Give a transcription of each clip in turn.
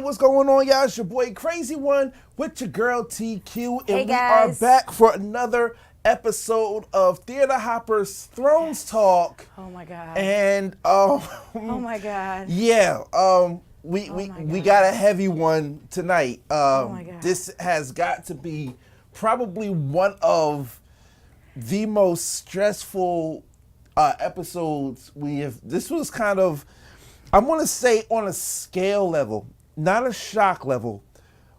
what's going on, y'all? It's your boy Crazy One with your girl TQ, and Hey, we are guys. back for another episode of Theater Hopper's Thrones Talk. Oh my god. And oh my god. yeah, we got a heavy one tonight. Oh my God. This has got to be probably one of the most stressful episodes we have. This was kind of, I want to say, on a scale level, not a shock level,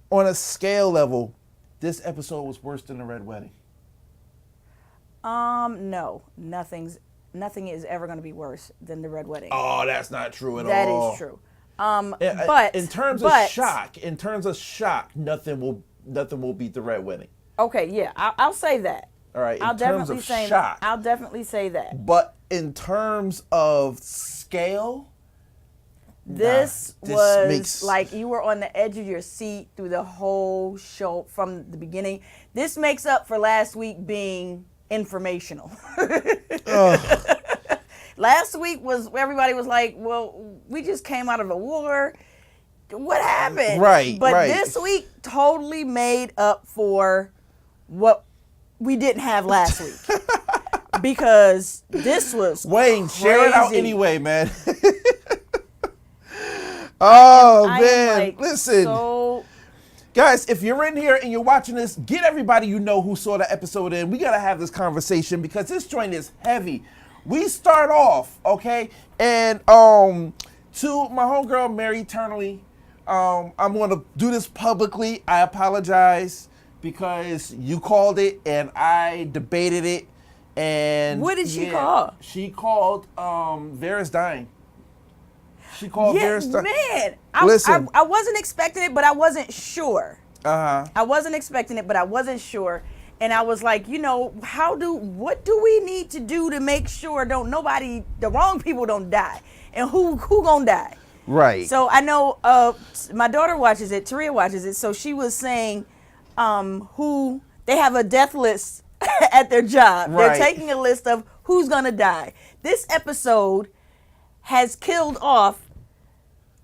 on a scale level, this episode was worse than the Red Wedding. No, nothing is ever going to be worse than the Red Wedding. Oh, that's not true at That all. is true. But in terms of shock, nothing will beat the Red Wedding. Okay, yeah, I'll say that. All right, I'll definitely say shock. I'll definitely say that. But in terms of scale, This was was like you were on the edge of your seat through the whole show from the beginning. This makes up for last week being informational. Last week was everybody was like, well, we just came out of a war. What happened? Right. But this week totally made up for what we didn't have last week. Because this was Wayne, crazy. share it out anyway, man. Man, listen. So Guys, if you're in here and you're watching this, get everybody you know who saw the episode in. We got to have this conversation because this joint is heavy. We start off, okay? And to my homegirl, Mary Eternally, I'm going to do this publicly. I apologize because you called it and I debated it. And what did she call? She called Varys dying. She called Varys dying. Man, Listen. I wasn't expecting it, but I wasn't sure. Uh-huh. I wasn't expecting it, but I wasn't sure. And I was like, what do we need to do to make sure the wrong people don't die? And who gonna die? Right. So I know my daughter watches it, Taria watches it, so she was saying who they have a death list at their job. Right. They're taking a list of who's gonna die. This episode has killed off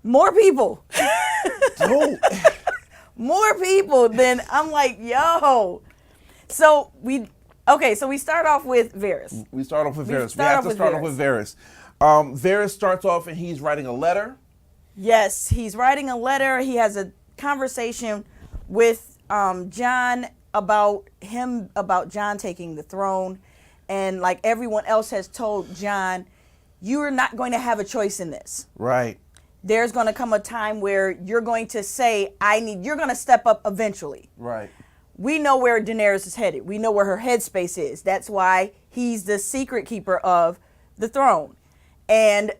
more people. Oh. More people than I'm like, yo. So we start off with Varys. We start off with Varys. We have to start off with Varys. Varys starts off and he's writing a letter. Yes, he's writing a letter. He has a conversation with Jon about Jon taking the throne. And like everyone else has told Jon, you are not going to have a choice in this. Right. There's going to come a time where you're going to say, you're going to step up eventually. Right. We know where Daenerys is headed. We know where her headspace is. That's why he's the secret keeper of the throne. And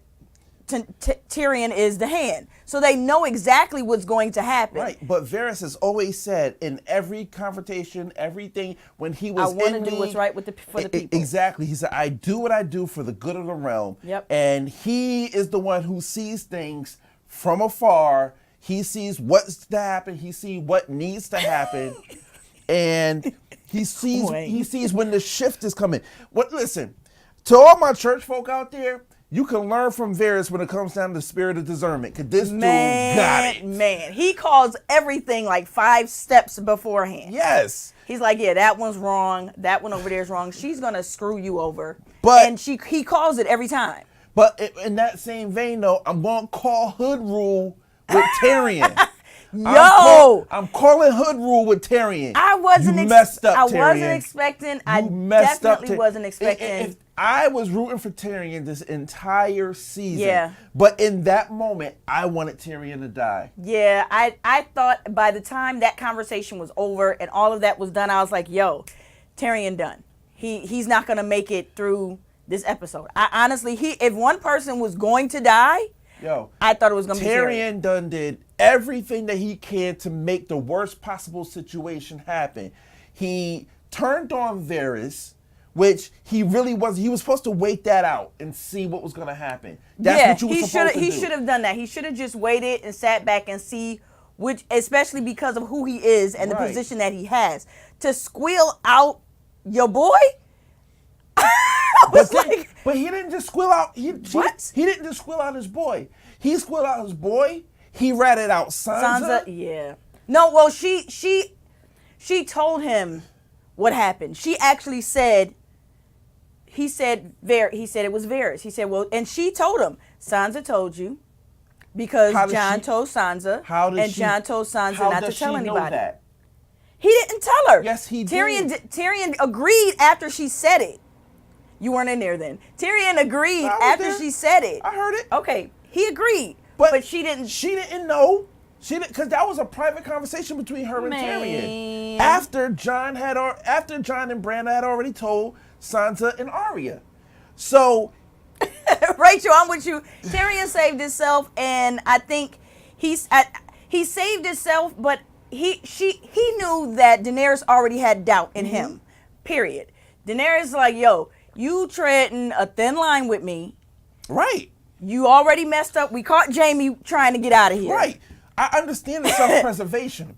Tyrion is the hand. So they know exactly what's going to happen. Right. But Varys has always said in every confrontation, everything, when he was I want to do what's right for the people. Exactly. He said, I do what I do for the good of the realm. Yep. And he is the one who sees things from afar. He sees what's to happen. He sees what needs to happen. And he sees when the shift is coming. Listen, to all my church folk out there, you can learn from Varys when it comes down to the spirit of discernment. Because this dude got it. Man, he calls everything like 5 steps beforehand. Yes. He's like, yeah, that one's wrong. That one over there is wrong. She's going to screw you over. But, and he calls it every time. But in that same vein, though, I'm going to call Hood Rule with Tyrion. Yo! I'm calling Hood Rule with Tyrion. I wasn't messed up, Tyrion. I wasn't expecting. I definitely wasn't expecting. If I was rooting for Tyrion this entire season. Yeah. But in that moment, I wanted Tyrion to die. Yeah, I thought by the time that conversation was over and all of that was done, I was like, yo, Tyrion done. He's not going to make it through this episode. I honestly, if one person was going to die, I thought it was going to be Tyrion done did everything that he can to make the worst possible situation happen. He turned on Varys, which he really was. He was supposed to wait that out and see what was going to happen. That's what you were supposed to do. He should have done that. He should have just waited and sat back and see especially because of who he is and the position that he has. To squeal out your boy? But he didn't just squeal out. He didn't just squeal out his boy. He squealed out his boy. he ratted out Sansa. Yeah. No, well, she told him what happened. She actually said, he said it was Varys. He said, well, and she told him, Sansa told you, because Jon told Sansa, and Jon told Sansa not to tell anybody. That? He didn't tell her. Yes, he did. did. Tyrion agreed after she said it. You weren't in there then. Tyrion agreed after she said it. I heard it. Okay, he agreed, but she didn't. She didn't know. She didn't, because that was a private conversation between her and Tyrion. After Jon and Bran had already told Sansa and Arya. So, Rachel, I'm with you. Tyrion saved himself, and I think he saved himself, but he knew that Daenerys already had doubt in him. Period. Daenerys like, yo, you treading a thin line with me. Right. You already messed up. We caught Jaime trying to get out of here. Right. I understand the self-preservation,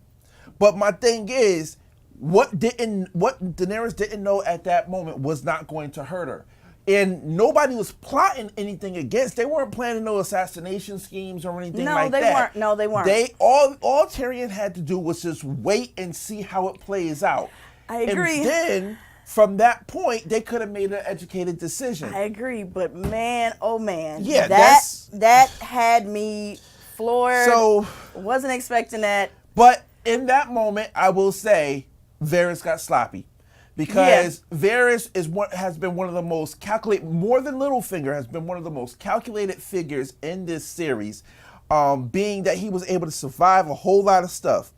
but my thing is, what Daenerys didn't know at that moment was not going to hurt her. And nobody was plotting anything against. They weren't planning no assassination schemes or anything like that. No, they weren't. They all Tyrion had to do was just wait and see how it plays out. I agree. And then from that point, they could have made an educated decision. I agree, but man, oh man, yeah, that had me floored. So wasn't expecting that. But in that moment, I will say Varys got sloppy. Because Varys has been one of the most calculated, more than Littlefinger, has been one of the most calculated figures in this series, being that he was able to survive a whole lot of stuff.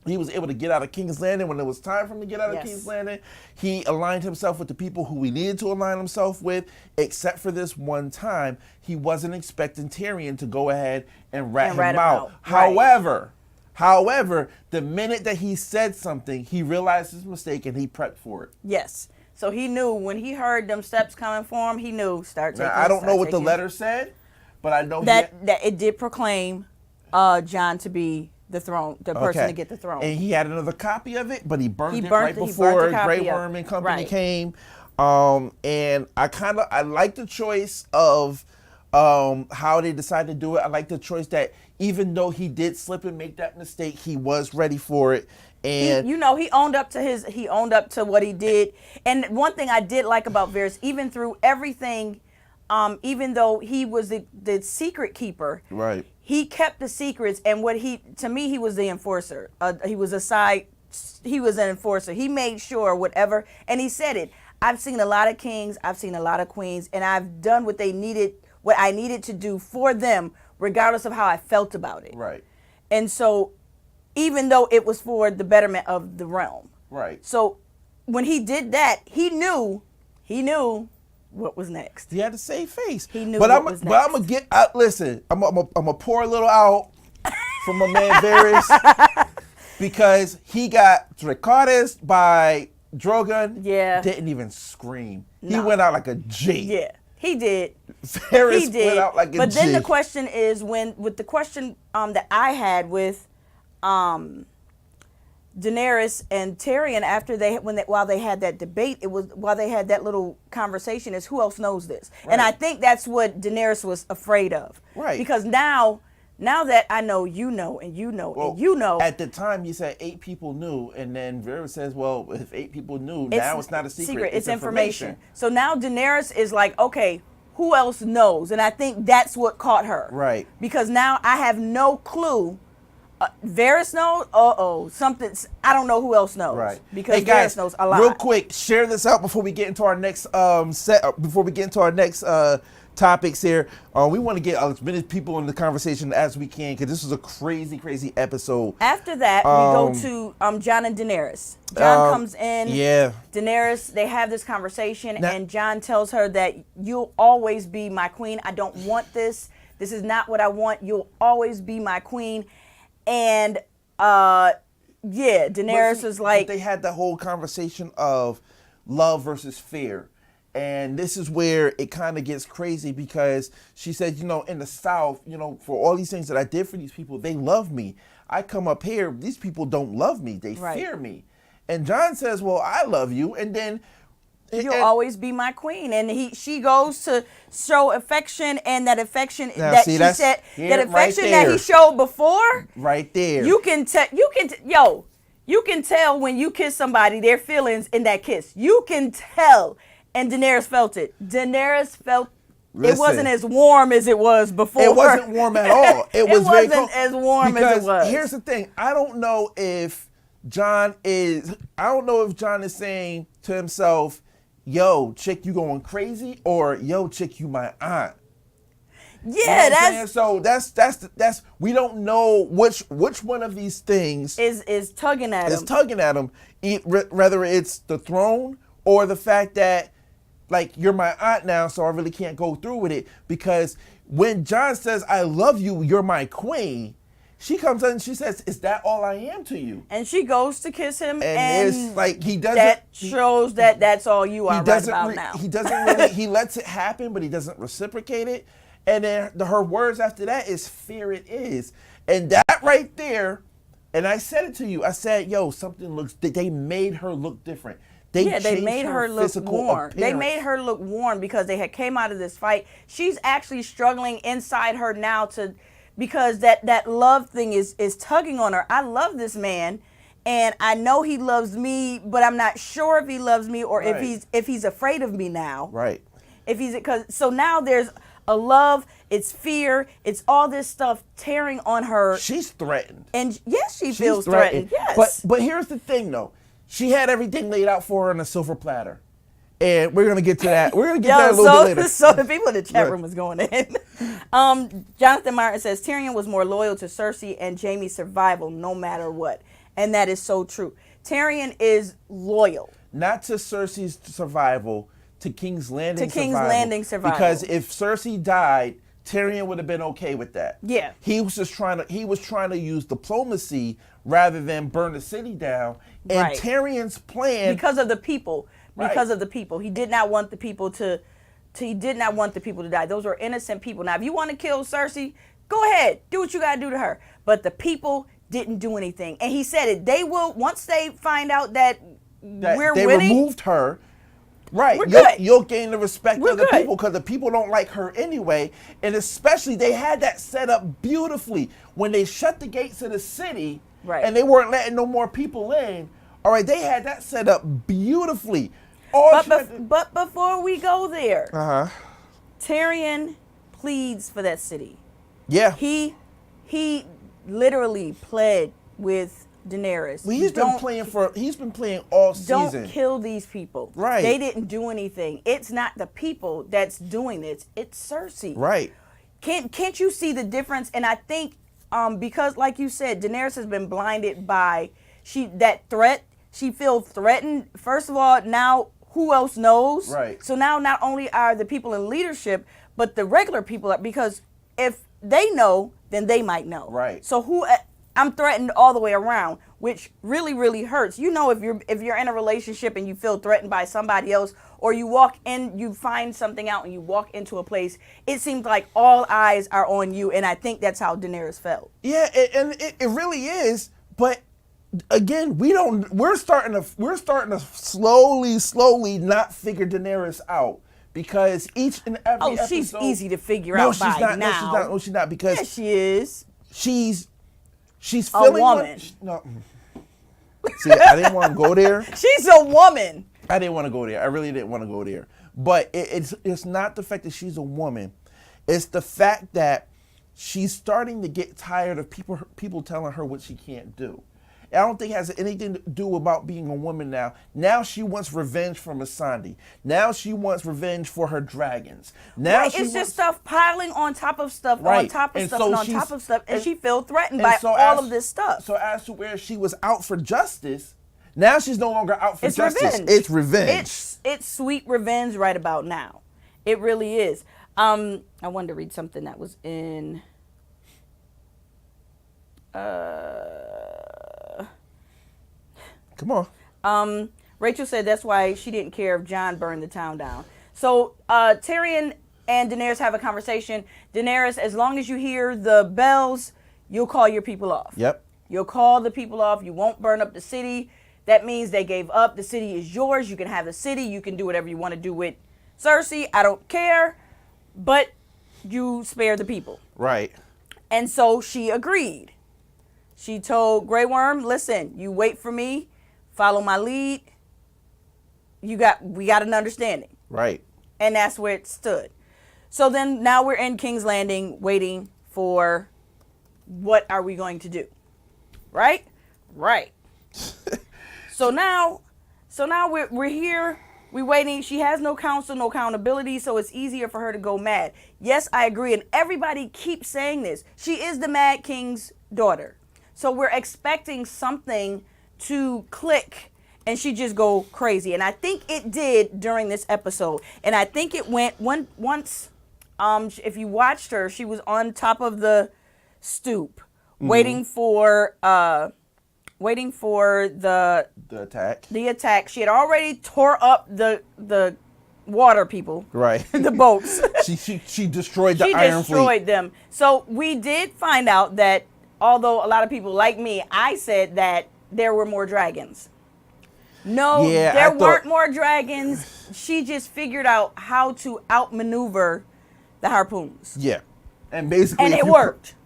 He was able to get out of King's Landing when it was time for him to get out of King's Landing. He aligned himself with the people who he needed to align himself with, except for this one time. He wasn't expecting Tyrion to go ahead and rat him out. Right. However, the minute that he said something, he realized his mistake and he prepped for it. Yes. So he knew when he heard them steps coming for him, he knew I don't know what the letter said, but I know that it did proclaim Jon to be the person to get the throne. And he had another copy of it, but he burned it right before Grey Worm and company came. And I like the choice of how they decided to do it. I like the choice that even though he did slip and make that mistake, he was ready for it. And he owned up to what he did. And one thing I did like about Varys, even through everything, even though he was the secret keeper, right, he kept the secrets. And to me, he was the enforcer. He was an enforcer. He made sure whatever, and he said it. I've seen a lot of kings, I've seen a lot of queens, and I've done what I needed to do for them, regardless of how I felt about it. Right. And so, even though it was for the betterment of the realm. Right. So, when he did that, he knew what was next. He had to save face. He knew what was next. But I'm gonna listen. I'm gonna pour a little out from my man Varys because he got Dracarys by Drogon. Yeah. Didn't even scream. He went out like a G. Yeah. He did. Varys went out like a G. But then the question is, with the question that I had with Daenerys and Tyrion while they had that debate, while they had that little conversation, is who else knows this? Right. And I think that's what Daenerys was afraid of. Right. Because now that I know, you know, and you know, and you know. At the time, you said 8 people knew, and then Varys says, well, if 8 people knew, now it's not a secret. It's information. So now Daenerys is like, okay, who else knows? And I think that's what caught her. Right. Because now I have no clue. Varys knows? Something. I don't know who else knows. Right. Because hey guys, Varys knows a lot. Real quick, share this out before we get into our next topics here. We want to get as many people in the conversation as we can because this is a crazy, crazy episode. After that, we go to Jon and Daenerys. Jon comes in. Yeah. Daenerys, they have this conversation, and Jon tells her that you'll always be my queen. I don't want this. This is not what I want. You'll always be my queen. And Daenerys was like, they had the whole conversation of love versus fear. And this is where it kind of gets crazy because she said, in the South, for all these things that I did for these people, they love me. I come up here, these people don't love me. They fear me. And Jon says, well, I love you. And then You'll always be my queen. And she goes to show affection, and that affection Now, that see, she that's said, here, that affection right that there. he showed before, right there. you can tell when you kiss somebody their feelings in that kiss. You can tell. And Daenerys felt it. Daenerys felt Listen, it wasn't as warm as it was before. It wasn't warm at all. It was very wasn't cold. as warm as it was. Here's the thing. I don't know if John is saying to himself, yo, chick, you going crazy, or yo, chick, you my aunt. Yeah, you know so that's we don't know which one of these things is tugging at him. Whether it's the throne or the fact that, like, you're my aunt now, so I really can't go through with it. Because when John says, I love you, you're my queen, she comes in and she says, is that all I am to you? And she goes to kiss him, and it's like he doesn't. That shows that that's all you are right about now. He doesn't really. He lets it happen, but he doesn't reciprocate it. And then her words after that is "fear it is," and that right there. And I said it to you. I said, "Yo, something looks." They made her look different. They made her look warm. They made her look warm because they had came out of this fight. She's actually struggling inside her now because that love thing is tugging on her. I love this man, and I know he loves me, but I'm not sure if he loves me or if he's afraid of me now. Right. So now there's a love, it's fear, it's all this stuff tearing on her. She's threatened. And yes, she feels threatened. Yes. But here's the thing though. She had everything laid out for her on a silver platter. And we're gonna get to that. We're gonna get to that a little bit later. So the people in the chat room was going in. Jonathan Martin says Tyrion was more loyal to Cersei and Jaime's survival no matter what. And that is so true. Tyrion is loyal. Not to Cersei's survival, to King's Landing survival. Because if Cersei died, Tyrion would have been okay with that. Yeah. He was trying to use diplomacy rather than burn the city down. And Tyrion's plan, because of the people. Because of the people. He did not want the people to die. Those were innocent people. Now, if you want to kill Cersei, go ahead. Do what you got to do to her. But the people didn't do anything. And he said it. They will, once they find out that we're winning. They removed her. Right. You'll gain the respect of the people because the people don't like her anyway. And especially they had that set up beautifully when they shut the gates of the city and they weren't letting no more people in. All right, they had that set up beautifully. But before we go there, Tyrion pleads for that city. Yeah. He literally pled with Daenerys. Well, he's been playing all season. Don't kill these people. Right. They didn't do anything. It's not the people that's doing this. It's Cersei. Right. Can't you see the difference? And I think because, like you said, Daenerys has been blinded by that threat. She feels threatened. First of all, now who else knows? Right. So now not only are the people in leadership, but the regular people because if they know, then they might know. Right. So I'm threatened all the way around, which really, really hurts. You know, if you're in a relationship and you feel threatened by somebody else, or you walk in, you find something out and you walk into a place, it seems like all eyes are on you, and I think that's how Daenerys felt. Yeah, and it really is, but again, we're starting to slowly not figure Daenerys out. Because each and every episode, she's easy to figure out by now. No, she's not. Because yes, she is. She's a woman. No. See, I didn't want to go there. She's a woman. I didn't want to go there. I really didn't want to go there. But it's not the fact that she's a woman. It's the fact that she's starting to get tired of people telling her what she can't do. I don't think it has anything to do about being a woman now. Now she wants revenge for Missandei. Now she wants revenge for her dragons. Now it's just stuff piling on top of stuff, on top of stuff, and on top of stuff, and she feels threatened by all of this stuff. So as to where she was out for justice, now she's no longer out for justice. Revenge. It's revenge. It's sweet revenge right about now. It really is. I wanted to read something that was in... Come on. Rachel said that's why she didn't care if Jon burned the town down. So Tyrion and Daenerys have a conversation. Daenerys, as long as you hear the bells, you'll call your people off. Yep. You'll call the people off. You won't burn up the city. That means they gave up. The city is yours. You can have the city. You can do whatever you want to do with Cersei. I don't care. But you spare the people. Right. And so she agreed. She told Grey Worm, listen, you wait for me, follow my lead. We got an understanding. Right. And that's where it stood. So then now we're in King's Landing waiting for what are we going to do? Right? Right. So now we're here. We're waiting. She has no counsel, no accountability, so it's easier for her to go mad. Yes, I agree. And everybody keeps saying this. She is the Mad King's daughter. So we're expecting something to click and she just go crazy. And I think it did during this episode. And I think it went once, if you watched her, she was on top of the stoop waiting for the attack. The attack. She had already tore up the water people. Right. The boats. she destroyed the Iron Fleet. She destroyed them. So we did find out that although a lot of people like me, I said that there were more dragons. No, there weren't more dragons. She just figured out how to outmaneuver the harpoons. Yeah. And basically it worked.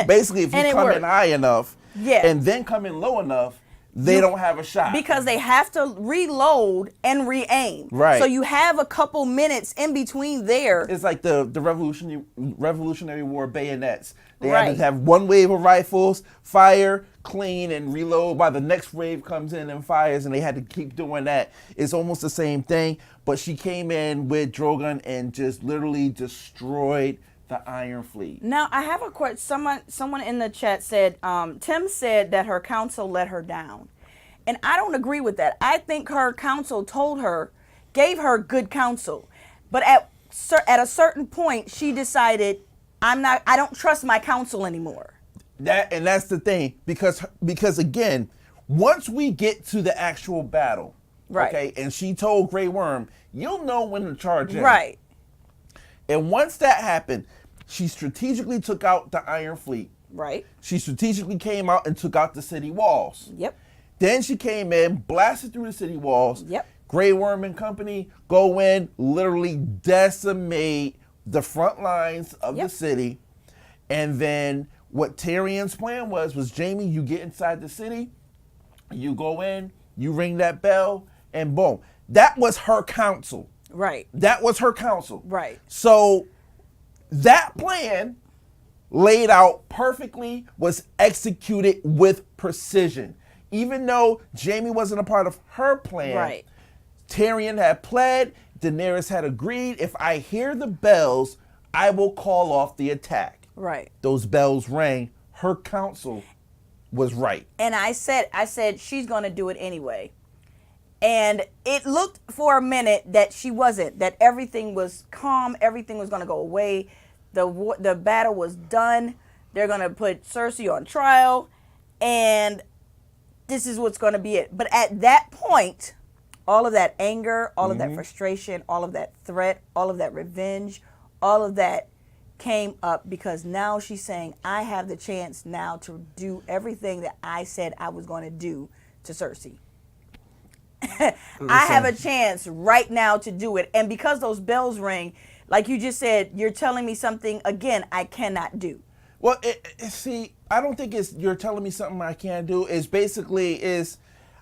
Basically, if you come in high enough and then come in low enough, they don't have a shot. Because they have to reload and re-aim. Right. So you have a couple minutes in between there. It's like the Revolutionary War bayonets. They had to have one wave of rifles, fire, clean, and reload while the next wave comes in and fires, and they had to keep doing that. It's almost the same thing, but she came in with Drogon and just literally destroyed the Iron Fleet. Now, I have a question. Someone in the chat said, Tim said that her council let her down. And I don't agree with that. I think her council gave her good counsel. But at a certain point, she decided, I don't trust my council anymore. That's the thing. Because again, once we get to the actual battle, okay, and she told Grey Worm, you'll know when to charge in. Right. And once that happened, she strategically took out the Iron Fleet. Right. She strategically came out and took out the city walls. Yep. Then she came in, blasted through the city walls. Yep. Grey Worm and company go in, literally decimate the front lines of the city. And then what Tyrion's plan was Jamie, you get inside the city, you go in, you ring that bell, and boom. That was her counsel. Right. That was her counsel. Right. So that plan laid out perfectly was executed with precision. Even though Jamie wasn't a part of her plan, Tyrion had pled, Daenerys had agreed, if I hear the bells, I will call off the attack. Right. Those bells rang. Her counsel was right. And I said she's going to do it anyway. And it looked for a minute that she wasn't, that everything was calm, everything was going to go away. The battle was done. They're going to put Cersei on trial, and this is what's going to be it. But at that point, all of that anger, all of that frustration, all of that threat, all of that revenge, all of that came up because now she's saying, I have the chance now to do everything that I said I was going to do to Cersei. I have a chance right now to do it. And because those bells ring, like you just said, you're telling me something, again, I cannot do. Well, see, I don't think it's you're telling me something I can't do. It's basically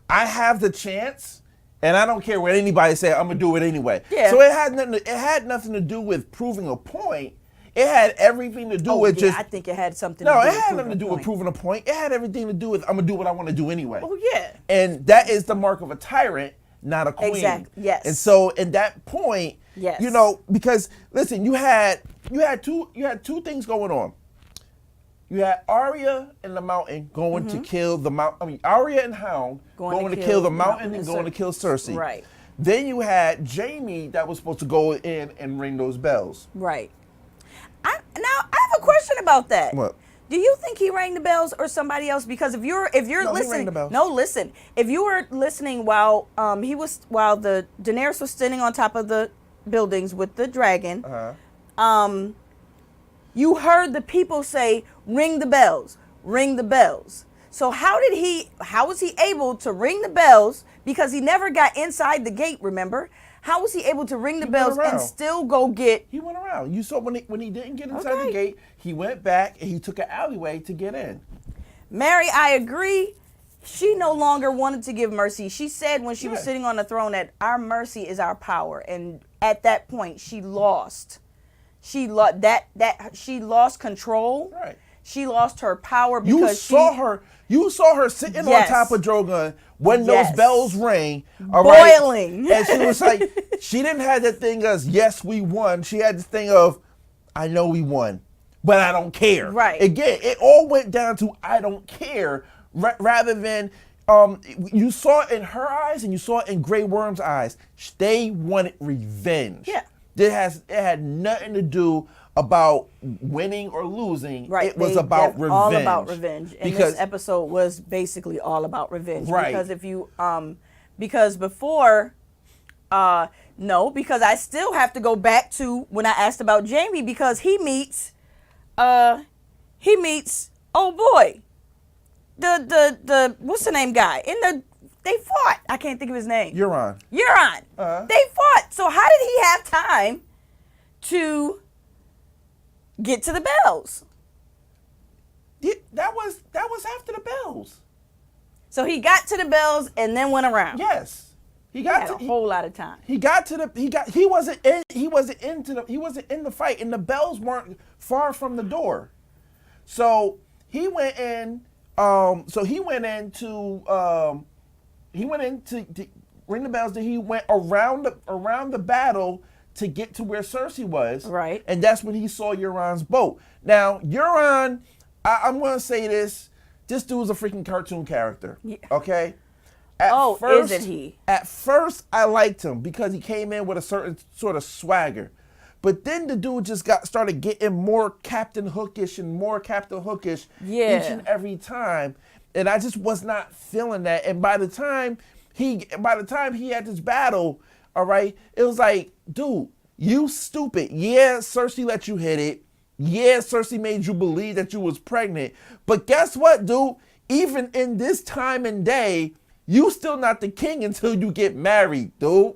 I have the chance, and I don't care what anybody say. I'm gonna do it anyway. Yeah. So it had nothing to do with proving a point. It had everything to do with just. I think it had something. to do No, with it had nothing to do with proving a point. It had everything to do with I'm gonna do what I want to do anyway. Oh yeah. And that is the mark of a tyrant, not a queen. Exactly. Yes. And so, in that point, you know, because listen, you had two things going on. You had Arya and the Mountain going to kill the Mountain. I mean, Arya and Hound going to kill the Mountain and going to kill Cersei. Right. Then you had Jamie that was supposed to go in and ring those bells. Right. Now I have a question about that. What? Do you think he rang the bells or somebody else? Because if you're listening, he rang the bells. No, listen. If you were listening while the Daenerys was standing on top of the buildings with the dragon, you heard the people say, "Ring the bells, ring the bells." So how was he able to ring the bells? Because he never got inside the gate, remember? How was he able to ring the bells and still go get? He went around. You saw when he didn't get inside the gate, he went back and he took an alleyway to get in. Mary, I agree. She no longer wanted to give mercy. She said when she was sitting on the throne that our mercy is our power. And at that point, she lost. She lost control. Right. She lost her power because you saw her sitting on top of Drogon when those bells rang. Boiling. Right? And she was like, she didn't have that thing as, yes, we won. She had this thing of, I know we won, but I don't care. Right. Again, it all went down to I don't care rather than you saw it in her eyes and you saw it in Grey Worm's eyes. They wanted revenge. Yeah. It had nothing to do about winning or losing. Right. It was about revenge. All about revenge. And this episode was basically all about revenge. Right. Because if you because before because I still have to go back to when I asked about Jamie because he meets oh boy. The what's the name guy? They fought. I can't think of his name. Euron. They fought. So how did he have time to get to the bells? Yeah, that was after the bells. So he got to the bells and then went around. Yes. He had a whole lot of time. He wasn't in the fight and the bells weren't far from the door. So he went in to ring the bells. Then he went around the battle to get to where Cersei was. Right. And that's when he saw Euron's boat. Now, Euron, I'm going to say this. This dude's a freaking cartoon character. Yeah. Okay? Isn't he? At first, I liked him because he came in with a certain sort of swagger. But then the dude just started getting more Captain Hookish each and every time. And I just was not feeling that. And by the time he had this battle, all right, it was like, dude, you stupid. Yeah, Cersei let you hit it. Yeah, Cersei made you believe that you was pregnant. But guess what, dude? Even in this time and day, you still not the king until you get married, dude.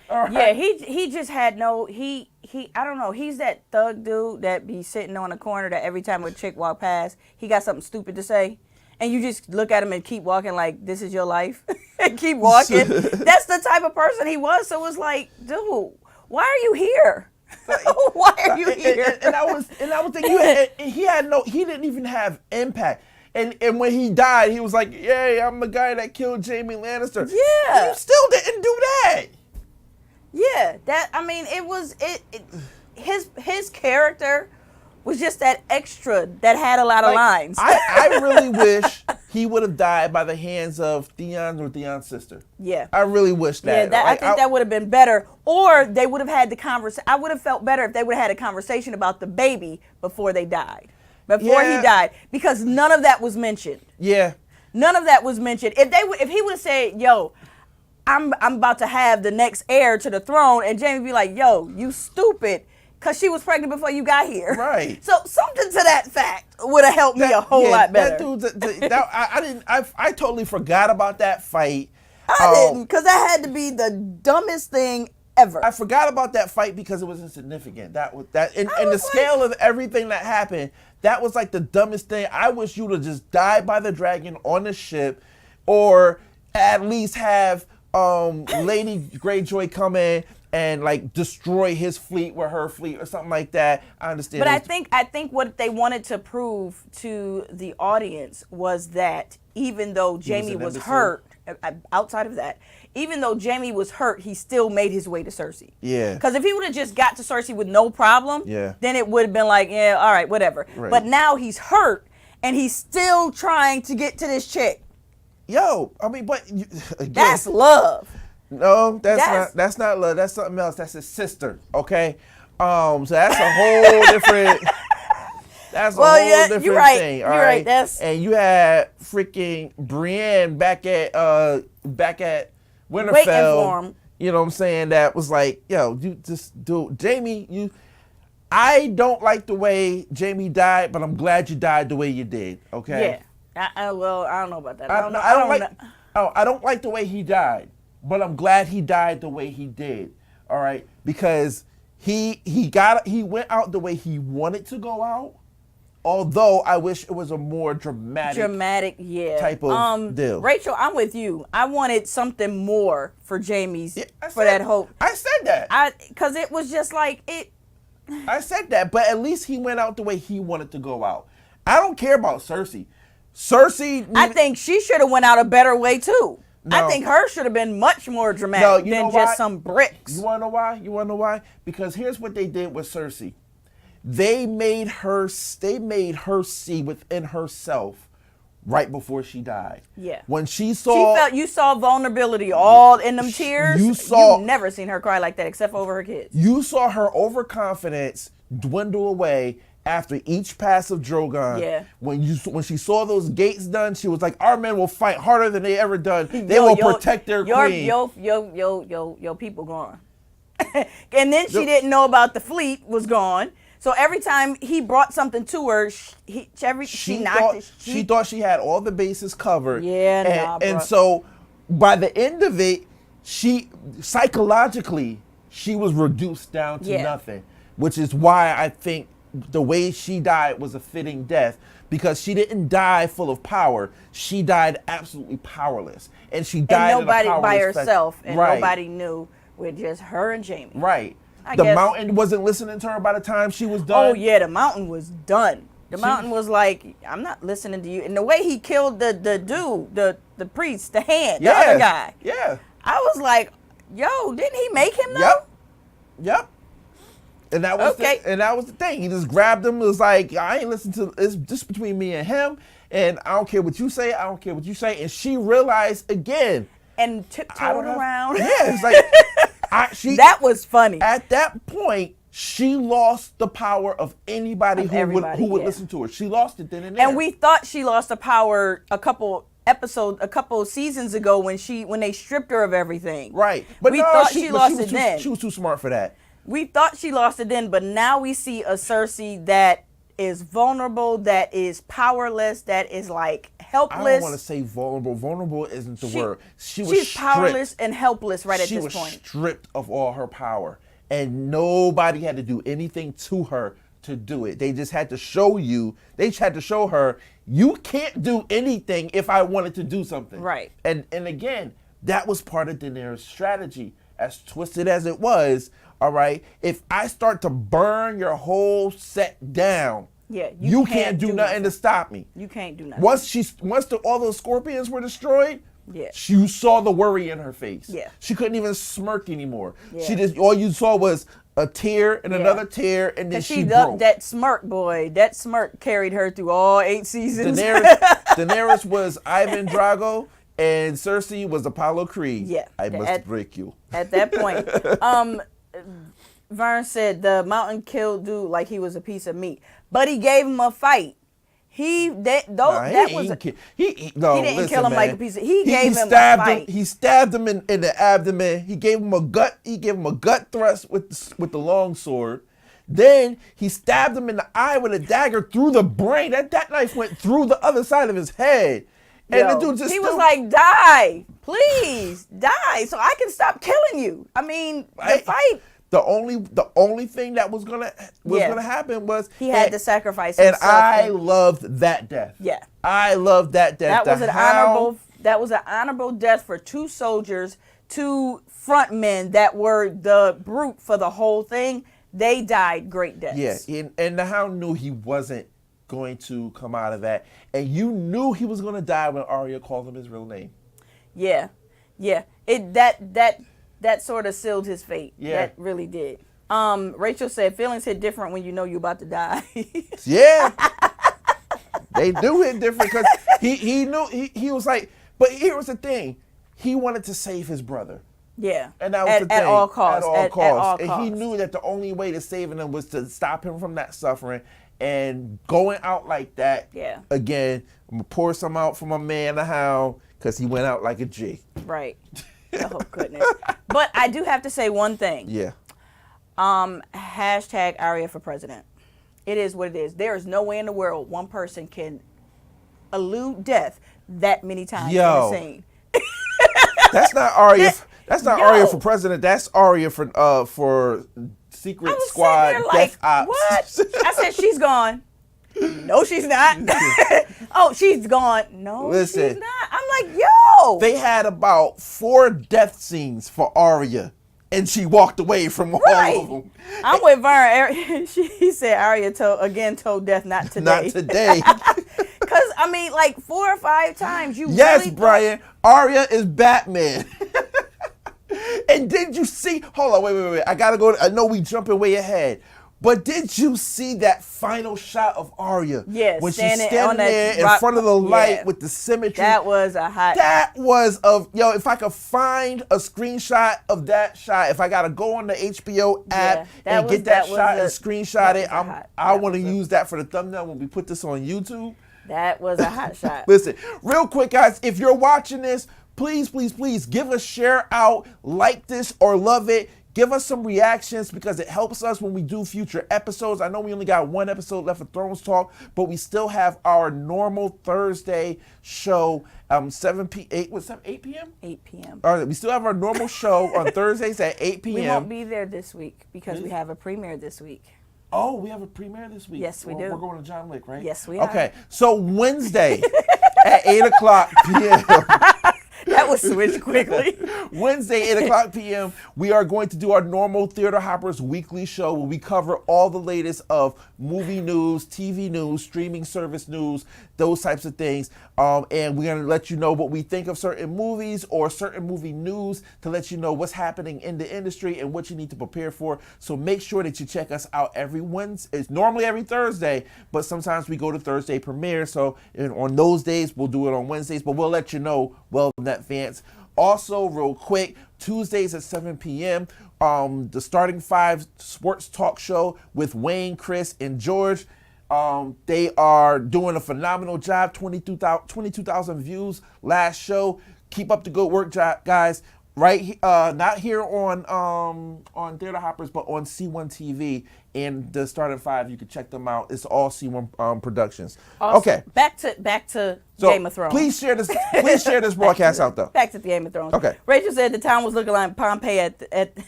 All right? Yeah, he just had I don't know, he's that thug dude that be sitting on the corner that every time a chick walk past, he got something stupid to say. And you just look at him and keep walking like, this is your life. And keep walking. That's the type of person he was. So it was like, dude, why are you here? Why are you here? And I was thinking, he didn't even have impact. And when he died, he was like, yay, I'm the guy that killed Jaime Lannister. Yeah. You still didn't do that. Yeah. His character was just that extra that had a lot of lines. I really wish he would have died by the hands of Theon or Theon's sister. Yeah. I really wish that. Yeah, I think that would have been better. Or they would have had the conversation. I would have felt better if they would have had a conversation about the baby before they died. Before he died. Because none of that was mentioned. Yeah. None of that was mentioned. If he would have said, yo, I'm about to have the next heir to the throne, and Jamie be like, yo, you stupid. Because she was pregnant before you got here. Right. So something to that fact would have helped me a whole lot better. I totally forgot about that fight. I didn't, because that had to be the dumbest thing ever. I forgot about that fight because it was insignificant. In the scale of everything that happened, that was like the dumbest thing. I wish you would have just died by the dragon on the ship, or at least have Lady Greyjoy come in and like destroy his fleet with her fleet or something like that. I understand. But I think what they wanted to prove to the audience was that even though Jamie was hurt, outside of that, even though Jamie was hurt, he still made his way to Cersei. Yeah. Because if he would have just got to Cersei with no problem, then it would have been like, yeah, all right, whatever. Right. But now he's hurt and he's still trying to get to this chick. Yo, I mean, but again, that's love. No, that's not love. That's something else. That's his sister. Okay, so that's a whole different. That's a whole different thing. You're right. And you had freaking Brienne back at Winterfell. You know what I'm saying? That was like, yo, you just do Jamie. I don't like the way Jamie died, but I'm glad you died the way you did. Okay. Yeah. Well, I don't know about that. I don't like the way he died, but I'm glad he died the way he did. All right, because he went out the way he wanted to go out. Although I wish it was a more dramatic type of deal. Rachel, I'm with you. I wanted something more for Jamie's for that hope. I said that. Because it was just like it. I said that, but at least he went out the way he wanted to go out. I don't care about Cersei. I think she should have went out a better way too. No. I think hers should have been much more dramatic than just some bricks. You want to know why? You want to know why? Because here's what they did with Cersei. They made her see within herself right before she died. Yeah. When she saw... you saw vulnerability all in them tears. You've never seen her cry like that except for over her kids. You saw her overconfidence dwindle away after each pass of Drogon. Yeah. When she saw those gates done, she was like, our men will fight harder than they ever done. They will protect their queen. Your people gone. And then she didn't know about the fleet was gone. So every time he brought something to her, she thought she had all the bases covered. Yeah, and so by the end of it, psychologically she was reduced down to nothing, which is why I think the way she died was a fitting death, because she didn't die full of power. She died absolutely powerless, and she died nobody in a by herself, and right. Nobody knew, with just her and Jamie. Right. The mountain wasn't listening to her by the time she was done. Oh yeah, the mountain was done. The mountain was like, I'm not listening to you. And the way he killed the dude, the priest, the other guy. Yeah. I was like, yo, didn't he make him though? Yep. And that was the thing. He just grabbed him. It was like, I ain't listening to it's just between me and him. And I don't care what you say. I don't care what you say. And she realized again. And tiptoed around. Yeah, it's like that was funny. At that point, she lost the power of anybody who would listen to her. She lost it then and there. And we thought she lost the power a couple seasons ago when they stripped her of everything. Right. But we thought she lost it then. She was too smart for that. We thought she lost it then, but now we see a Cersei that is vulnerable, that is powerless, that is like helpless. I don't want to say vulnerable. Vulnerable isn't the word. She's powerless and helpless at this point. She was stripped of all her power, and nobody had to do anything to her to do it. They just had to show you. They just had to show her, you can't do anything if I wanted to do something. Right. And again, that was part of Daenerys' strategy, as twisted as it was. All right, if I start to burn your whole set down, you can't do nothing to stop me. You can't do nothing. Once all those scorpions were destroyed, you saw the worry in her face. Yeah. She couldn't even smirk anymore. Yeah. All you saw was a tear and another tear, and then she broke. That smirk, boy. That smirk carried her through all 8 seasons. Daenerys was Ivan Drago, and Cersei was Apollo Creed. Yeah. I must break you. At that point. Vern said the mountain killed dude like he was a piece of meat, but he gave him a fight. He didn't kill him like a piece of. He gave him a fight. He stabbed him in the abdomen. He gave him a gut. He gave him a gut thrust with the long sword. Then he stabbed him in the eye with a dagger through the brain. That knife went through the other side of his head. And the dude just was like, die, please, die, so I can stop killing you. I mean, the fight. The only thing that was gonna happen was he had to sacrifice himself. And I loved that death. Yeah, I loved that death. That was an honorable death for 2 soldiers, 2 front men that were the brute for the whole thing. They died great deaths. Yeah, and the Hound knew he wasn't going to come out of that, and you knew he was gonna die when Arya called him his real name. Yeah. That sort of sealed his fate. Yeah. That really did. Rachel said feelings hit different when you know you're about to die. Yeah. They do hit different because he knew he was like, but here was the thing. He wanted to save his brother. Yeah. And that was the thing. At all costs. At all costs. And he knew that the only way to saving him was to stop him from that suffering. And going out like that, again, I'm going to pour some out for my man, the Hound, because he went out like a G. Right. Oh, goodness. But I do have to say one thing. Yeah. Hashtag Arya for president. It is what it is. There is no way in the world one person can elude death that many times Yo. in the scene. That's not Arya. That's not Yo. Arya for president. That's Arya for Secret I was Squad sitting there like, Death Ops. what? I said, she's gone. No, she's not. Oh, she's gone. No, Listen. she's not. I'm like, yo. They had about 4 death scenes for Arya, and she walked away from all of them. I'm with Vern. He said Arya told death not today. Not today. Because, I mean, like 4 or 5 times you Yes, really Brian. Arya is Batman. And did you see? Hold on, wait. I gotta go. I know we jumping way ahead, but did you see that final shot of Arya? Yes, when she's standing standing on that there in rock- front of the light yeah. with the symmetry. That was a hot. That was if I could find a screenshot of that shot, if I gotta go on the HBO app and get that shot and screenshot it, I want to use that for the thumbnail when we put this on YouTube. That was a hot shot. Listen, real quick, guys, if you're watching this, please give a share out, like this or love it. Give us some reactions because it helps us when we do future episodes. I know we only got 1 episode left of Thrones Talk, but we still have our normal Thursday show, 8 p.m.? 8 p.m. All right, we still have our normal show on Thursdays at 8 p.m. We won't be there this week because we have a premiere this week. Oh, we have a premiere this week? Yes, we do. We're going to John Wick, right? Yes, we are. Okay, so Wednesday at 8 o'clock p.m. That was switched quickly. Wednesday, 8 o'clock p.m., we are going to do our normal Theater Hoppers weekly show where we cover all the latest of movie news, TV news, streaming service news, those types of things. And we're going to let you know what we think of certain movies or certain movie news to let you know what's happening in the industry and what you need to prepare for. So make sure that you check us out every Wednesday. It's normally every Thursday, but sometimes we go to Thursday premiere. So on those days, we'll do it on Wednesdays, but we'll let you know well in advance. Also, real quick, Tuesdays at 7 p.m., the Starting 5 Sports Talk Show with Wayne, Chris, and George. They are doing a phenomenal job, 22,000 views last show. Keep up the good work, guys. Right, not here on Theater Hoppers, but on C1 TV and the Starting 5. You can check them out. It's all C1 Productions. Also, okay, back to Game of Thrones. Please share this. Please share this broadcast out though. Back to the Game of Thrones. Okay. Rachel said the town was looking like Pompeii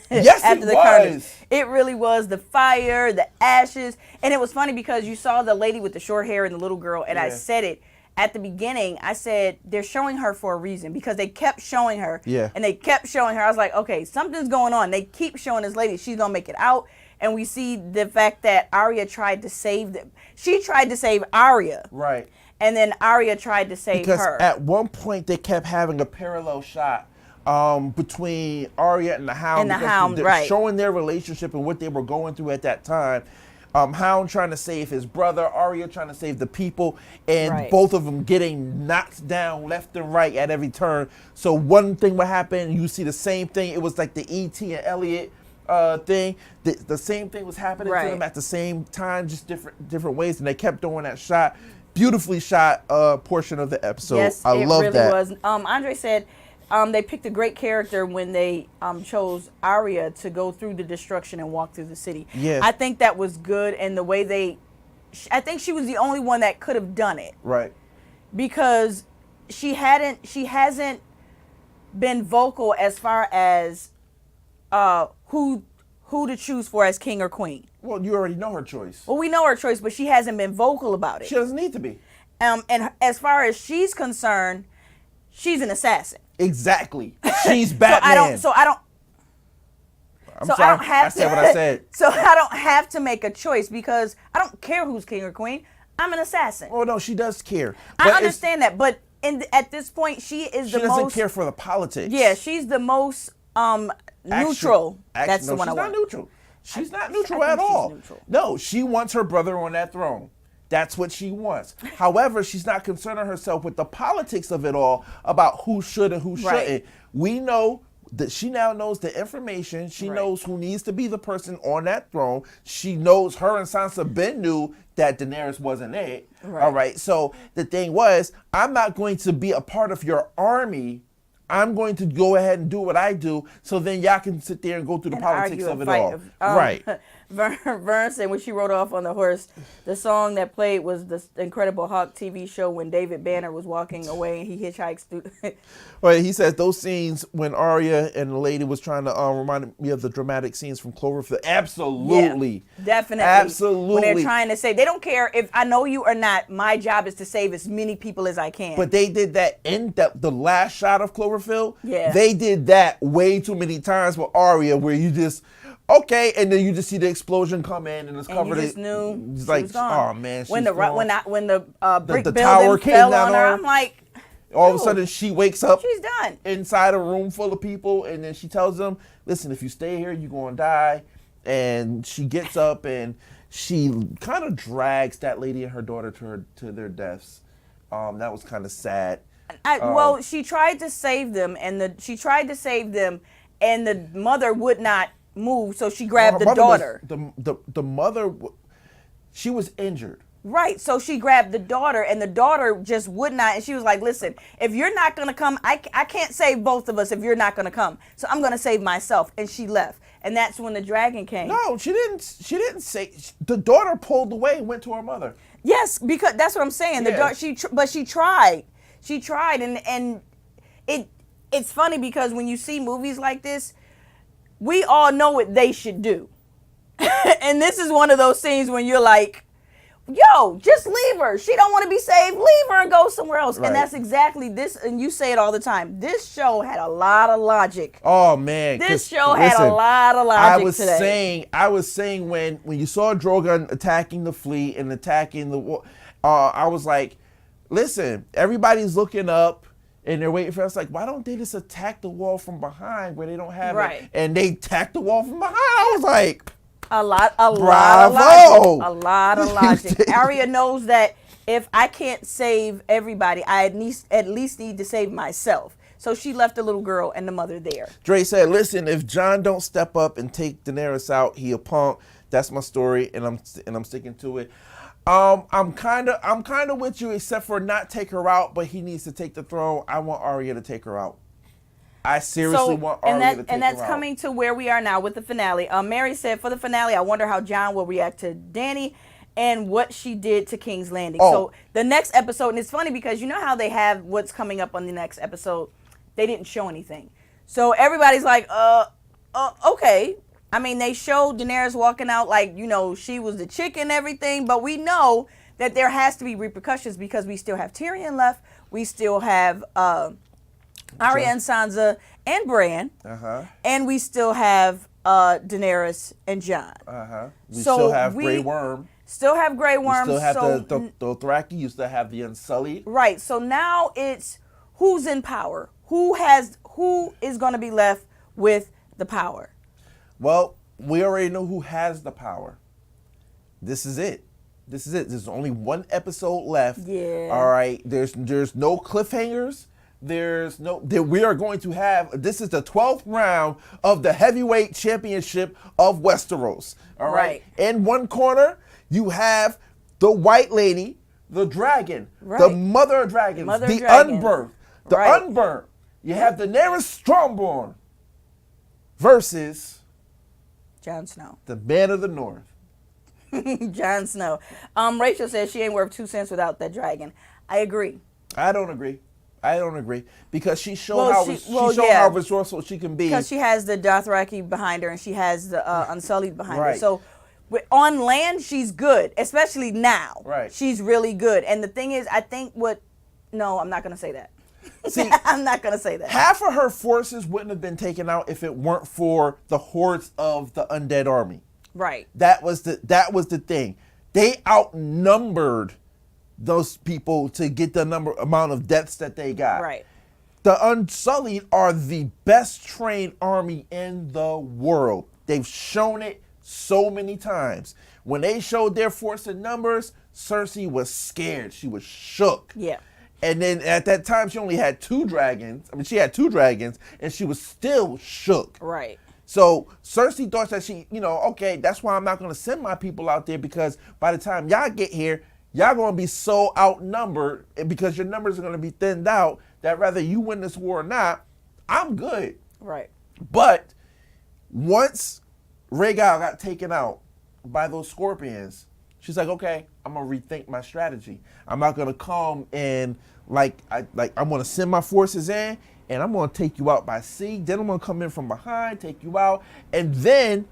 Yes, after it the was. carnage. It really was. The fire, the ashes, and it was funny because you saw the lady with the short hair and the little girl, and I said it. At the beginning, I said, they're showing her for a reason because they kept showing her. Yeah. And they kept showing her. I was like, okay, something's going on. They keep showing this lady. She's going to make it out. And we see the fact that Arya tried to save them. She tried to save Arya. Right. And then Arya tried to save Because her. at one point, they kept having a parallel shot between Arya and the Hound. And the Hound, right. Showing their relationship and what they were going through at that time. Hound trying to save his brother, Arya trying to save the people, and both of them getting knocked down left and right at every turn. So one thing would happen, you see the same thing. It was like the E.T. and Elliot thing. The same thing was happening to them at the same time, just different ways, and they kept doing that shot. Beautifully shot portion of the episode. Yes, I love really that. Was. Andre said they picked a great character when they chose Arya to go through the destruction and walk through the city. Yes. I think that was good, and the way I think she was the only one that could have done it. Right. Because she hasn't been vocal as far as who to choose for as king or queen. Well, you already know her choice. Well, we know her choice, but she hasn't been vocal about it. She doesn't need to be. And as far as she's concerned, she's an assassin. Exactly. She's Batman. So I don't have I said what I said. So I don't have to make a choice because I don't care who's king or queen. I'm an assassin. Oh no, she does care. I understand that, but at this point, she doesn't care for the politics. Yeah, she's the most neutral. That's the one I want. She's not neutral. She's not neutral at all. Neutral. No, she wants her brother on that throne. That's what she wants. However, she's not concerning herself with the politics of it all about who should and who shouldn't. We know that she now knows the information. She knows who needs to be the person on that throne. She knows her and Sansa Ben knew that Daenerys wasn't it. All right. So the thing was, I'm not going to be a part of your army. I'm going to go ahead and do what I do, so then y'all can sit there and go through the politics of it all. Right. Vern said when she rode off on the horse, the song that played was the Incredible Hulk TV show when David Banner was walking away and he hitchhikes through. Well, he says those scenes when Arya and the lady was trying to remind me of the dramatic scenes from Cloverfield. Absolutely. Yeah, definitely. Absolutely. When they're trying to save, they don't care if I know you or not. My job is to save as many people as I can. But they did that in the last shot of Cloverfield. Yeah. They did that way too many times with Arya where you just, okay, and then you just see the explosion come in and it's and covered. you just knew it's she like, was gone. oh man, when she's the gone. when the brick the building tower came fell down on her, on her. I'm like, all of a dude, sudden she wakes up she's done. inside a room full of people, and then she tells them, listen, if you stay here, you're going to die. And she gets up and she kind of drags that lady and her daughter to their deaths. That was kind of sad. Well, she tried to save them, and the mother would not move, so she grabbed the daughter. The mother, she was injured. Right, so she grabbed the daughter, and the daughter just would not, and she was like, listen, if you're not going to come, I can't save both of us if you're not going to come, so I'm going to save myself, and she left, and that's when the dragon came. No, she didn't say, the daughter pulled away and went to her mother. Yes, because that's what I'm saying, Yeah. but she tried, and it's funny because when you see movies like this, we all know what they should do, and this is one of those scenes when you're like, yo, just leave her. She don't want to be saved. Leave her and go somewhere else. Right. And that's exactly this. And you say it all the time. This show had a lot of logic. Oh man, This show had a lot of logic today. I was saying when you saw Drogon attacking the fleet and attacking the, I was like, listen, everybody's looking up and they're waiting for us. Like, why don't they just attack the wall from behind where they don't have Right. it? And they attacked the wall from behind. I was like, A lot of Bravo. logic. A lot of logic. Arya knows that if I can't save everybody, I at least need to save myself. So she left the little girl and the mother there. Dre said, listen, if Jon don't step up and take Daenerys out, he a punk. That's my story, and I'm sticking to it. I'm kind of with you, except for not take her out, but he needs to take the throne. I want Arya to take her out. I seriously want Arya to take her out. And that's coming to where we are now with the finale. Mary said, for the finale, I wonder how Jon will react to Dany and what she did to King's Landing. Oh. So the next episode, and it's funny because you know how they have what's coming up on the next episode? They didn't show anything. So everybody's like, okay. I mean, they showed Daenerys walking out like, she was the chick and everything, but we know that there has to be repercussions because we still have Tyrion left. We still have Arya and Sansa and Bran. And we still have Daenerys and Jon. We still have Grey Worm. Still have Grey Worm. You still have the Dothraki. You still have the Unsullied. Right. So now it's who's in power? Who is going to be left with the power? Well, we already know who has the power. This is it. There's only one episode left. Yeah. All right. There's no cliffhangers. We are going to have, this is the 12th round of the heavyweight championship of Westeros. All right. In one corner, you have the White Lady, the dragon, the mother of dragons, the unbirthed, the unburnt. You have Daenerys Strongborn versus Jon Snow. the man of the North. Jon Snow. Rachel says she ain't worth 2 cents without that dragon. I agree. I don't agree because she showed how resourceful she can be. Because she has the Dothraki behind her and she has the Unsullied behind her. So on land, she's good, especially now. Right. She's really good. And the thing is, no, I'm not going to say that. See, I'm not going to say that. Half of her forces wouldn't have been taken out if it weren't for the hordes of the undead army. Right. That was the thing. They outnumbered those people to get the amount of deaths that they got. Right. The Unsullied are the best trained army in the world. They've shown it so many times. When they showed their force in numbers, Cersei was scared. She was shook. Yeah. And then at that time, she only had 2 dragons. I mean, she had 2 dragons, and she was still shook. Right. So Cersei thought that she, okay, that's why I'm not going to send my people out there, because by the time y'all get here, y'all going to be so outnumbered, and because your numbers are going to be thinned out, that whether you win this war or not, I'm good. Right. But once Rhaegal got taken out, by those scorpions. She's like, okay, I'm gonna rethink my strategy. I'm not gonna come and I'm gonna send my forces in, and I'm gonna take you out by sea. Then I'm gonna come in from behind, take you out, and then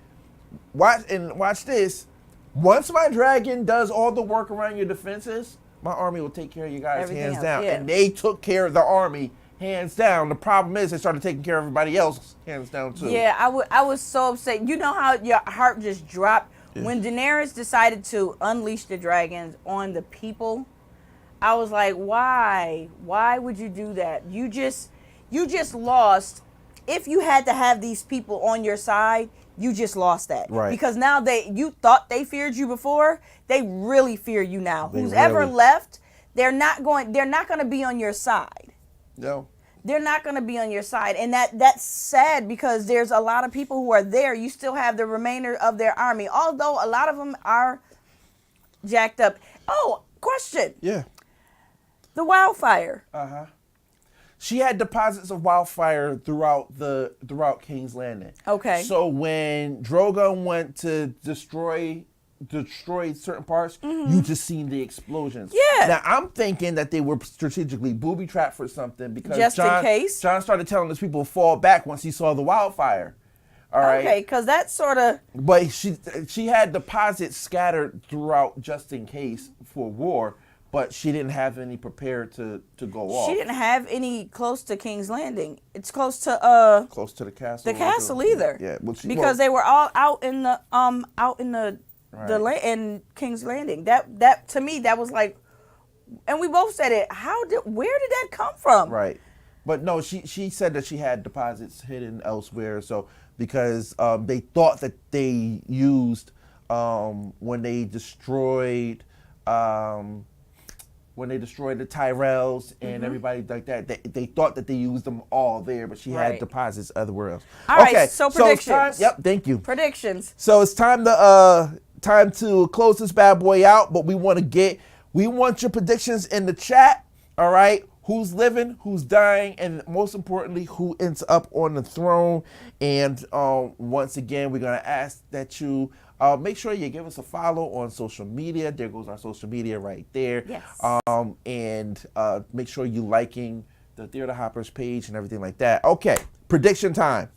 watch this. Once my dragon does all the work around your defenses, my army will take care of you guys Everything hands else, down. yeah. And they took care of the army hands down. The problem is they started taking care of everybody else hands down too. Yeah, I was so upset. You know how your heart just dropped when Daenerys decided to unleash the dragons on the people. I was like, why? Why would you do that? You just lost. If you had to have these people on your side, you just lost that. Right. Because now you thought they feared you before, they really fear you now. They Who's ever really- left, they're not going to be on your side. No. They're not going to be on your side. And that's sad because there's a lot of people who are there. You still have the remainder of their army, although a lot of them are jacked up. Oh, question. Yeah. The wildfire. Uh-huh. She had deposits of wildfire throughout King's Landing. Okay. So when Drogon went to destroy certain parts, you just seen the explosions. Yeah. Now I'm thinking that they were strategically booby trapped for something because Just in case? John started telling his people to fall back once he saw the wildfire. All right. Okay, because that sort of... But she had deposits scattered throughout just in case for war, but she didn't have any prepared to go off. She didn't have any close to King's Landing. It's close to Close to the castle. the castle either. Yeah, because they were all out in the Right. in King's Landing. That to me that was like, and we both said it. Where did that come from? Right. But no, she said that she had deposits hidden elsewhere. So because they thought that they used when they destroyed the Tyrells and everybody like that, they thought that they used them all there, but she had Right. deposits everywhere else. All right, Okay, so it's time, predictions. yep, thank you. Predictions. So it's time to close this bad boy out, but we want your predictions in the chat. All right, who's living, who's dying, and most importantly, who ends up on the throne. And once again, we're gonna ask that you make sure you give us a follow on social media. There goes our social media right there. Yes. And make sure you liking the Theater Hoppers page and everything like that. Okay, prediction time.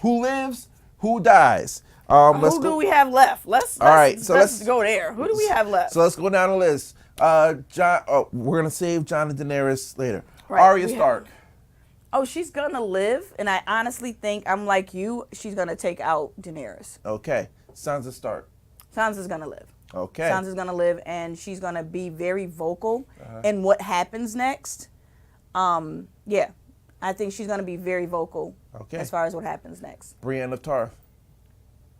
Who lives? Who dies? Who do we have left? Let's go there. Who do we have left? So let's go down the list. John. We're gonna save Jon and Daenerys later. Right, Arya we Stark. Oh, she's gonna live, and I honestly think I'm like you. She's gonna take out Daenerys. Okay. Sansa Stark. Sansa's gonna live. Okay. Sansa's gonna live, and she's gonna be very vocal in what happens next. Yeah, I think she's gonna be very vocal. Okay. As far as what happens next. Brienne of Tarth.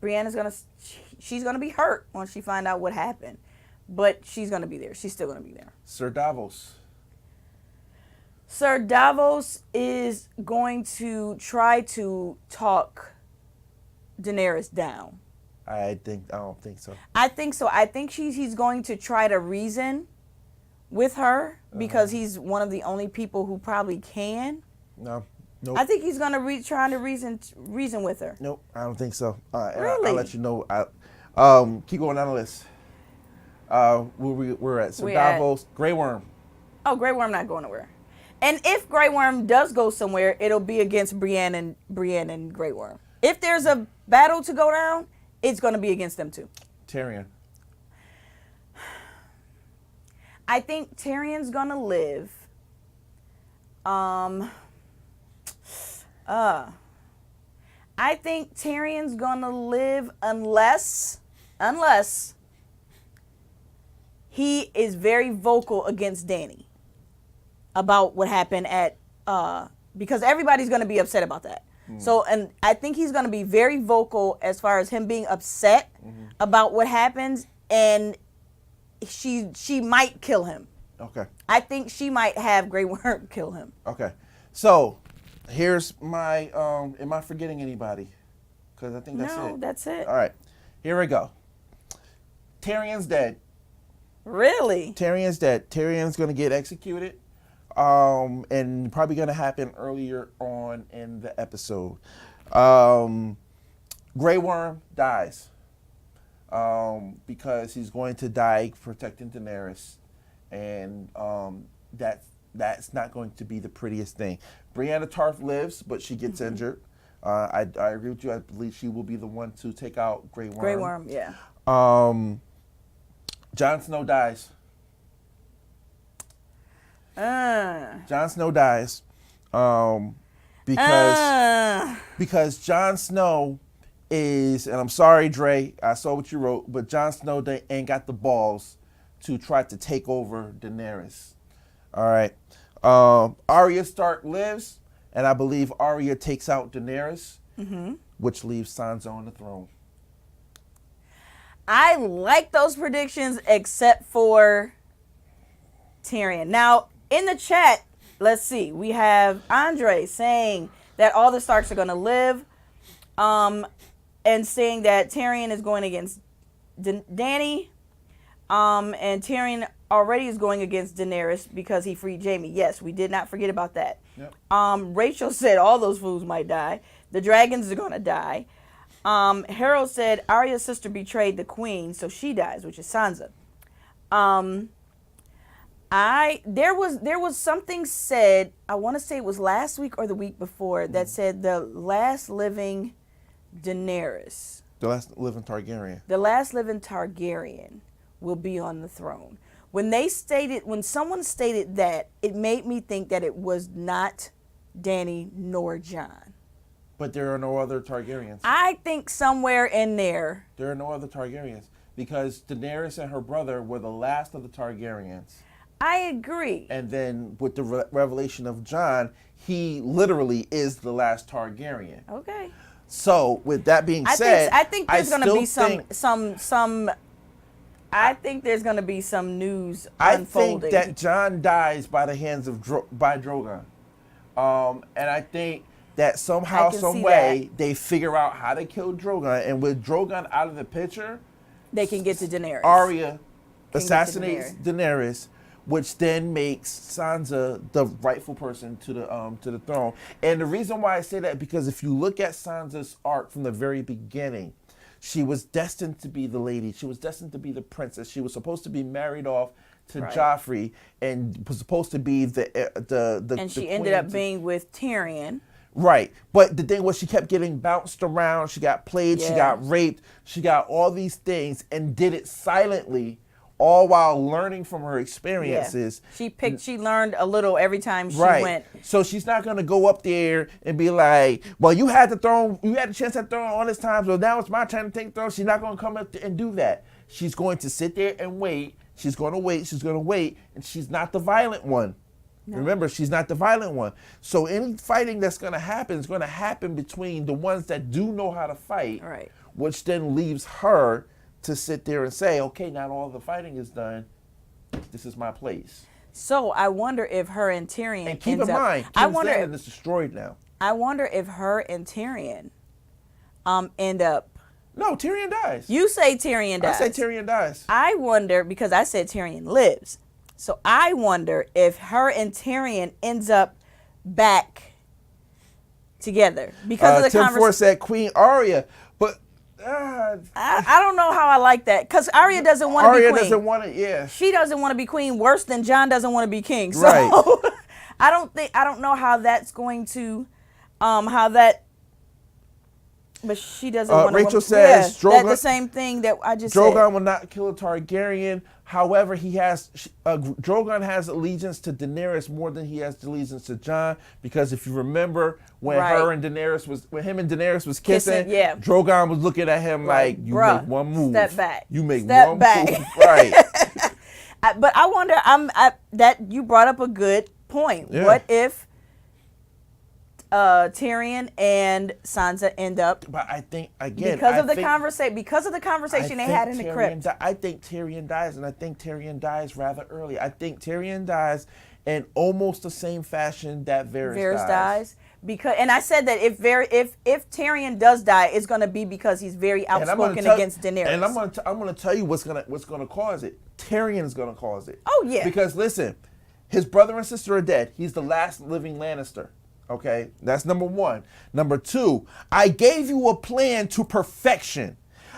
Brienne's she's gonna be hurt once she find out what happened, but she's gonna be there. She's still gonna be there. Sir Davos. Sir Davos is going to try to talk Daenerys down. I don't think so. I think so. I think he's going to try to reason with her because he's one of the only people who probably can. No. Nope. I think he's going to trying to reason with her. Nope. I don't think so. Really? I'll let you know. Keep going down the list. We're at Sir Davos. Grey Worm. Oh, Grey Worm not going nowhere. And if Grey Worm does go somewhere, it'll be against Brienne and Grey Worm. If there's a battle to go down, it's going to be against them too. Tyrion. I think Tyrion's going to live. I think Tyrion's going to live unless he is very vocal against Dany about what happened at because everybody's going to be upset about that. So, and I think he's going to be very vocal as far as him being upset about what happens, and she might kill him. Okay. I think she might have Grey Worm kill him. Okay. So, here's my, am I forgetting anybody? Because I think that's it. No, that's it. All right. Here we go. Tyrion's dead. Really? Tyrion's dead. Tyrion's going to get executed. And probably going to happen earlier on in the episode. Grey Worm dies. because he's going to die protecting Daenerys, and that's not going to be the prettiest thing. Brienne of Tarth lives, but she gets injured. I agree with you. I believe she will be the one to take out Grey Worm. Grey Worm, yeah. Jon Snow dies. Jon Snow dies because Jon Snow is, and I'm sorry, Dre, I saw what you wrote, but Jon Snow ain't got the balls to try to take over Daenerys. All right. Arya Stark lives, and I believe Arya takes out Daenerys, which leaves Sansa on the throne. I like those predictions except for Tyrion. Now, in the chat, let's see. We have Andre saying that all the Starks are going to live, and saying that Tyrion is going against Dany, and Tyrion already is going against Daenerys because he freed Jaime. Yes, we did not forget about that. Yep. Rachel said all those fools might die. The dragons are going to die. Harold said Arya's sister betrayed the queen, so she dies, which is Sansa. There was something said, I want to say it was last week or the week before, that said the last living Daenerys, The last living Targaryen. the last living Targaryen will be on the throne. When someone stated that, it made me think that it was not Dany nor Jon. But there are no other Targaryens. I think somewhere in there. There are no other Targaryens because Daenerys and her brother were the last of the Targaryens. I agree. And then with the revelation of Jon, he literally is the last Targaryen. Okay. So with that being said, I think there's going to be some. I I think there's going to be some news unfolding. think that Jon dies by the hands of by Drogon, and I think that somehow, some way, they figure out how to kill Drogon, and with Drogon out of the picture, they can get to Daenerys. Arya assassinates Daenerys, which then makes Sansa the rightful person to the throne. And the reason why I say that, because if you look at Sansa's arc from the very beginning, she was destined to be the lady. She was destined to be the princess. She was supposed to be married off to Joffrey and was supposed to be the and she ended up being with Tyrion. Right. But the thing was, she kept getting bounced around. She got played. Yeah. She got raped. She got all these things and did it silently, all while learning from her experiences. Yeah. She learned a little every time she went. So she's not going to go up there and be like, well, you had the chance at the throne all this time, so now it's my time to take the throne. She's not going to come up there and do that. She's going to sit there and wait. She's going to wait, and she's not the violent one. No. Remember, she's not the violent one. So any fighting that's going to happen is going to happen between the ones that do know how to fight, which then leaves her to sit there and say, okay, now all the fighting is done. This is my place. So I wonder if her and Tyrion and keep in mind, King's Landing is destroyed now. I wonder if her and Tyrion end up. No, Tyrion dies. You say Tyrion dies. I say Tyrion dies. I wonder, because I said Tyrion lives. So I wonder if her and Tyrion ends up back together because of the conversation. Tim Ford said Queen Arya, but I don't know how I like that, because Arya doesn't want to be queen. Arya doesn't want it. Yeah, she doesn't want to be queen. Worse than Jon doesn't want to be king. So right. I don't know how that's going to, But she doesn't want to. Rachel says Drogon, the same thing that I just Drogon said. Drogon will not kill a Targaryen. However, Drogon has allegiance to Daenerys more than he has allegiance to Jon. Because if you remember, when him and Daenerys was kissing, Drogon was looking at him like, "You make one move, step back. You make one move, right?" But I wonder. That you brought up a good point. Yeah. What if Tyrion and Sansa end up? But I think again because of the conversation they had in the crypt. I think Tyrion dies, and I think Tyrion dies rather early. I think Tyrion dies in almost the same fashion that Varys dies. Because, and I said that if Tyrion does die, it's going to be because he's very outspoken against Daenerys. And I'm going to tell you what's going to cause it. Tyrion's going to cause it. Oh yeah. Because listen, his brother and sister are dead. He's the last living Lannister. Okay, that's number one. Number two, I gave you a plan to perfection.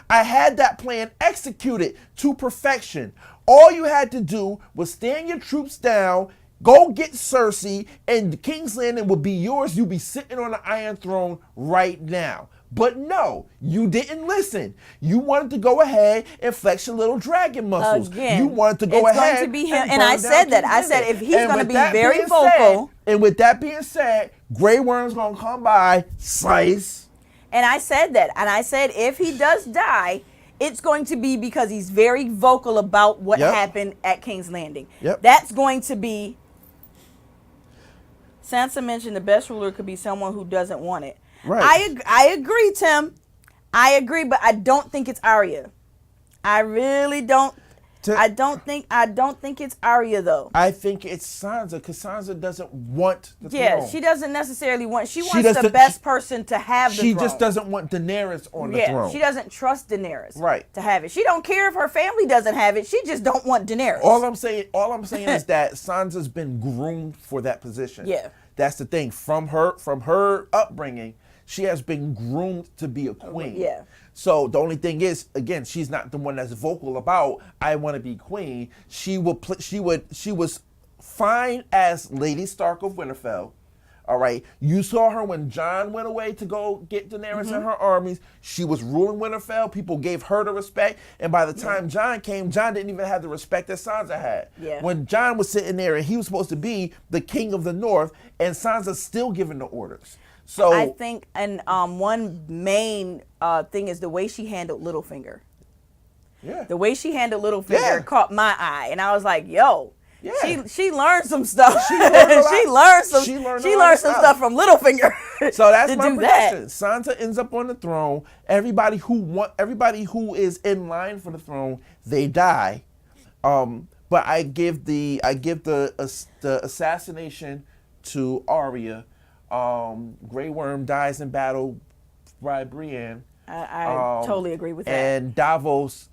I had that plan executed to perfection. All you had to do was stand your troops down, go get Cersei, and the King's Landing will be yours. You'll be sitting on the Iron Throne right now. But no, you didn't listen. You wanted to go ahead and flex your little dragon muscles. Again, you wanted to go it's ahead. going to be him. And I said that. I said if he's going to be very vocal. And with that being said, Grey Worm's going to come by, slice. And I said that. And I said if he does die, it's going to be because he's very vocal about what happened at King's Landing. Yep. That's going to be. Sansa mentioned the best ruler could be someone who doesn't want it. Right. I agree, Tim. I agree, but I don't think it's Arya. I really don't. I don't think it's Arya though. I think it's Sansa because Sansa doesn't want the throne. Yeah, she doesn't necessarily want. She wants the best person to have the throne. She just doesn't want Daenerys on the throne. She doesn't trust Daenerys. Right. To have it. She don't care if her family doesn't have it. She just don't want Daenerys. All I'm saying is that Sansa's been groomed for that position. Yeah. That's the thing. From her upbringing, she has been groomed to be a queen. Yeah. So the only thing is, again, she's not the one that's vocal about I want to be queen. She was fine as Lady Stark of Winterfell. All right. You saw her when Jon went away to go get Daenerys and her armies. She was ruling Winterfell. People gave her the respect. And by the time Jon came, Jon didn't even have the respect that Sansa had. Yeah. When Jon was sitting there and he was supposed to be the king of the North, and Sansa's still giving the orders. So I think, and one main thing is the way she handled Littlefinger. Yeah. The way she handled Littlefinger caught my eye, and I was like, "Yo, she learned some stuff. She learned some stuff from Littlefinger." So that's my do prediction. Sansa ends up on the throne. Everybody who is in line for the throne, they die. But I give the assassination to Arya. Grey Worm dies in battle by Brienne. I totally agree with that. And Davos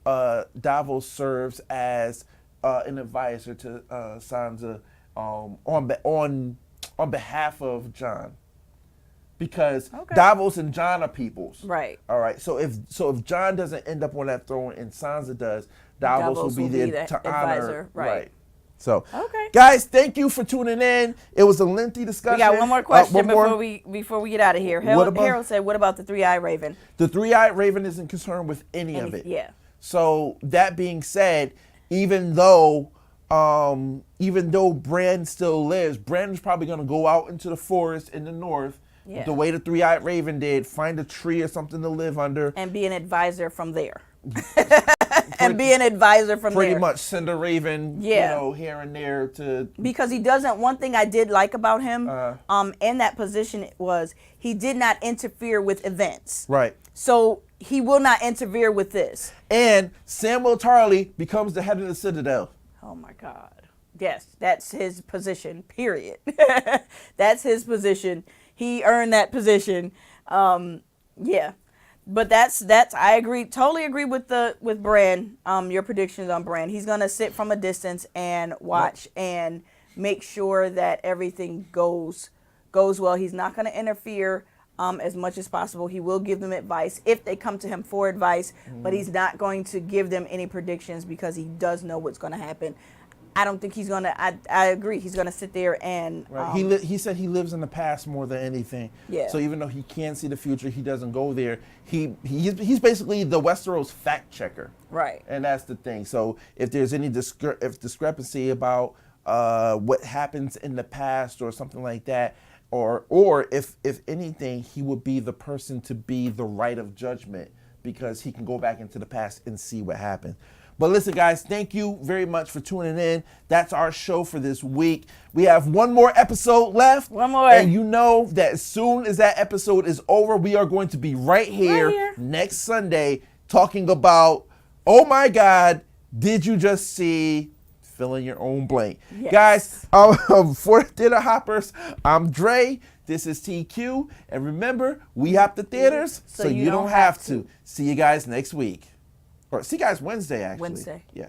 serves as an advisor to Sansa on behalf of Jon, because Davos and Jon are peoples. Right. All right. So if Jon doesn't end up on that throne and Sansa does, Davos will be there to advisor. honor. Right. So, guys, thank you for tuning in. It was a lengthy discussion. We got one more question before we get out of here. Harold said, "What about the three-eyed raven?" The three-eyed raven isn't concerned with any of it. Yeah. So that being said, even though Bran still lives, Bran's probably going to go out into the forest in the north, the way the three-eyed raven did, find a tree or something to live under, and be an advisor from there. Pretty much send a raven, here and there to. Because he doesn't. One thing I did like about him, in that position was he did not interfere with events. Right. So he will not interfere with this. And Samwell Tarly becomes the head of the Citadel. Oh my God. Yes, that's his position. Period. That's his position. He earned that position. Yeah. But that's I agree, totally agree with Bran, your predictions on Bran. He's gonna sit from a distance and watch and make sure that everything goes well. He's not gonna interfere as much as possible. He will give them advice if they come to him for advice, but he's not going to give them any predictions because he does know what's gonna happen. I don't think he's gonna. I agree. He's gonna sit there and. Right. He said he lives in the past more than anything. Yeah. So even though he can see the future, he doesn't go there. He's basically the Westeros fact checker. Right. And that's the thing. So if there's any discrepancy about what happens in the past or something like that, or if anything, he would be the person to be the right of judgment because he can go back into the past and see what happened. But listen, guys, thank you very much for tuning in. That's our show for this week. We have one more episode left. One more. And you know that as soon as that episode is over, we are going to be right here next Sunday talking about, oh my God, did you just see, fill in your own blank. Yes. Guys, for Theater Hoppers, I'm Dre. This is TQ. And remember, we have the theaters, so you don't have to. See you guys next week. Or see you guys Wednesday, actually. Wednesday. Yeah.